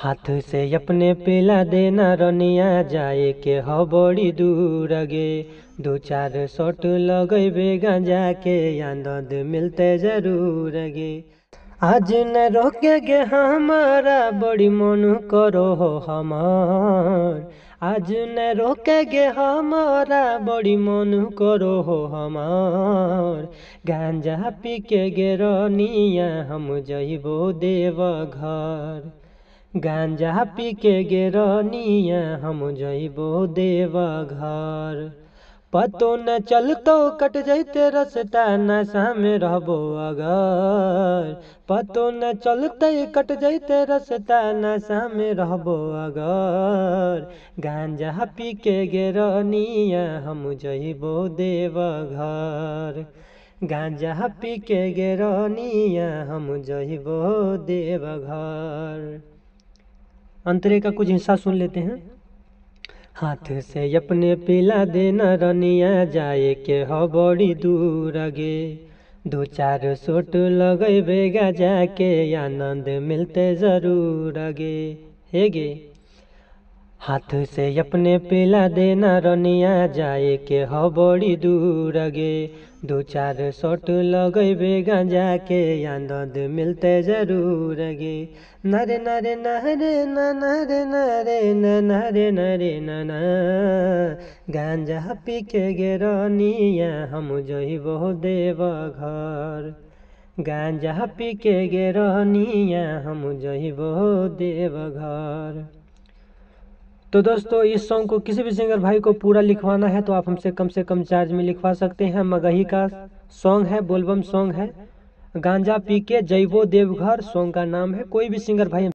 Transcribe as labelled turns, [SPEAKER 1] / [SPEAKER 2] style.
[SPEAKER 1] हाथ से अपने पिला देना रनिया जाए के ह बड़ी दूर गे। दो चार शॉट लगेबे गांजा के आनंद मिलते जरूर गे। आज न रोके गे हमारा बड़ी मन करो हो हमार। आज न रोके गे हमारा बड़ी मन करो हो हमार। गांजा पी के गे रनिया हम जइबो देव घर। गांजा पी के गे रनिया हम जइबो देव घर। पतो न चलतो कट जैते रस्ता नशा में रहबो अगर। पतो न चलते कट जैते रस्ता नशा में रहबो अगर। गांजा पी के गे रनिया हम जइबो देव घर। गांजा पी के गे रनिया हम जइबो देव घर। अंतरे का कुछ हिस्सा सुन लेते हैं। हाथ से अपने पिला देना रनिया जाए के ह बड़ी दूर गे। दो चार शॉट लगेबे गांजा के आनंद मिलते जरूर गे। हे गे हाथ से अपने पिला देना रनिया जाए के ह बड़ी दूर गे। दो चार शॉट लगेबे गांजा के आनंद मिलते जरूर गे। नरे नरे नरे नरे नरे नरे नरे नना। गांजा पी के गे रनिया हम जइबो देव घर। गांजा पी के गे रनिया हम जइबो देव घर। तो दोस्तों इस सॉन्ग को किसी भी सिंगर भाई को पूरा लिखवाना है तो आप हमसे कम चार्ज में लिखवा सकते हैं। मगही का सॉन्ग है, बोलबम सॉन्ग है। गांजा पी के जइबो देवघर सॉन्ग का नाम है। कोई भी सिंगर भाई